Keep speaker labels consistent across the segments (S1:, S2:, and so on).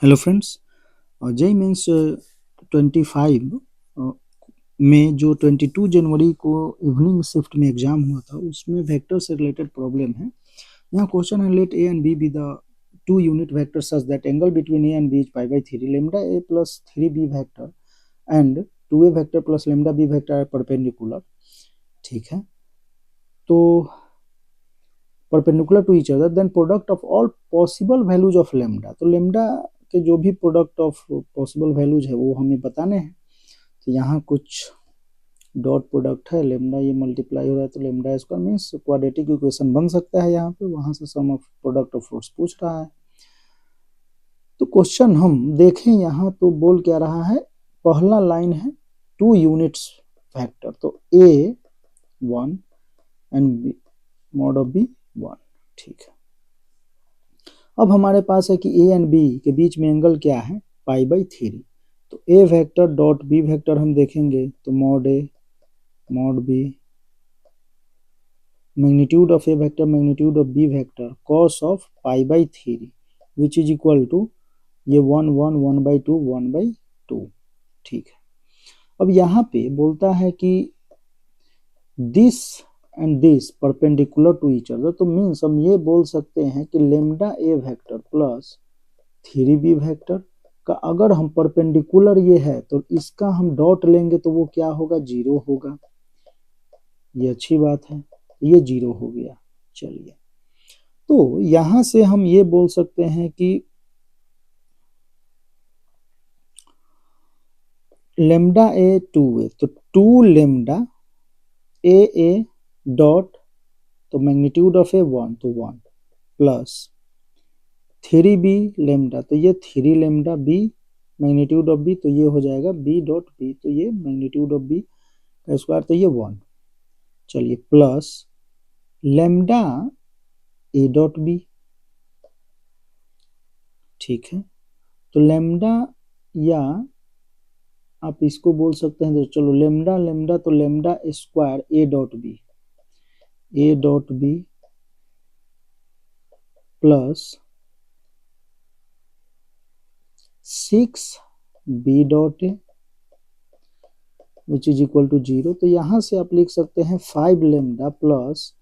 S1: Hello friends, JEE mains 25 में जो 22 जनवरी को इवनिंग शिफ्ट में एग्जाम हुआ था उसमें वेक्टर से रिलेटेड प्रॉब्लम है। यहाँ क्वेश्चन है, let a and b be the two unit vector such that angle between a and b is π/3 lambda a plus 3b vector and 2a vector plus lambda b vector are perpendicular. ठीक है, तो perpendicular to each other then product of all possible values of lambda. तो lambda के जो भी product of possible values है वो हमें बताने हैं। तो यहाँ कुछ डॉट प्रोडक्ट है, लेमडा ये मल्टीप्लाई हो रहा है तो lambda square means quadratic equation बन सकता है यहाँ पे। वहां से सम ऑफ प्रोडक्ट ऑफ फ्रूट्स पूछ रहा है। तो क्वेश्चन हम देखें यहाँ तो बोल क्या रहा है, पहला लाइन है टू यूनिट्स फैक्टर, तो A 1 and B mod of B 1। ठीक है, अब हमारे पास है कि ए एंड बी के बीच में एंगल क्या है, π/3। तो A vector dot B vector हम देखेंगे तो mod A mod B magnitude of A vector magnitude of B vector cos of π/3 which is equal to ये 1 1 1/2 1/2। ठीक है, अब यहाँ पे बोलता है कि this and this perpendicular to each other, तो मीन्स हम ये बोल सकते हैं कि lambda A vector plus 3b vector का अगर हम परपेंडिकुलर ये है तो इसका हम डॉट लेंगे तो वो क्या होगा, 0 होगा। ये अच्छी बात है, ये 0 हो गया। चलिए, तो यहां से हम ये बोल सकते हैं कि लेमडा ए 2a, तो 2 लेमडा ए डॉट, तो मैग्नीट्यूड ऑफ ए 1 तो 1 प्लस 3b लेमडा, तो ये 3 lambda B magnitude of B, तो ये हो जाएगा बी डॉट बी, तो ये मैग्नीट्यूड ऑफ बी का स्क्वायर, तो ये 1। चलिए, plus lambda A dot B. ठीक है, तो लेमडा या आप इसको बोल सकते हैं, तो चलो लेमडा लेमडा तो lambda square A dot B plus 6b dot A which is equal to 0। तो यहां से आप लिख सकते हैं 5 lambda plus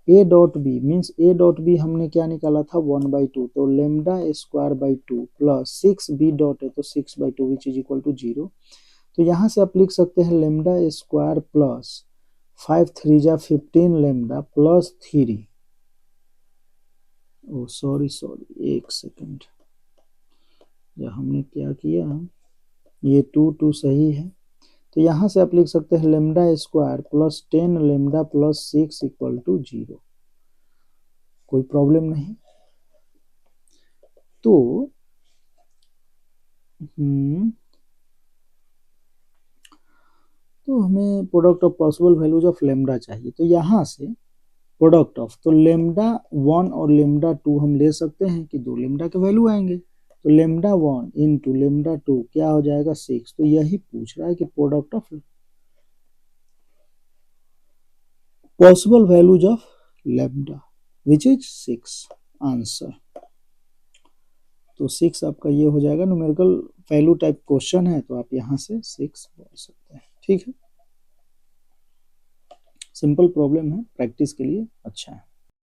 S1: A dot B, means A dot B हमने क्या निकाला था 1/2, तो lambda square by 2 plus 6b dot है तो 6/2 विच इज इक्वल टू 0। तो यहां से आप लिख सकते हैं लेमडा स्क्वायर प्लस 5 3 जा 15 लेमडा प्लस 3। ओ सॉरी एक सेकेंड, हमने क्या किया, ये 2 2 सही है। तो यहां से आप लिख सकते हैं lambda square plus 10 lambda plus 6 equal to 0। कोई प्रॉब्लम नहीं। तो हमें product of possible values of lambda चाहिए। तो यहां से प्रोडक्ट ऑफ, तो लेमडा 1 और लेमडा 2 हम ले सकते हैं कि 2 लेमडा के वैल्यू आएंगे, तो लेमडा 1 इंटू लेमडा 2 क्या हो जाएगा 6। तो यही पूछ रहा है कि product of possible values of lambda which is 6 answer. तो 6 आपका ये हो जाएगा, न्यूमेरिकल वैल्यू टाइप क्वेश्चन है तो आप यहां से 6 बोल सकते हैं। ठीक है, सिंपल प्रॉब्लम है, प्रैक्टिस के लिए अच्छा है।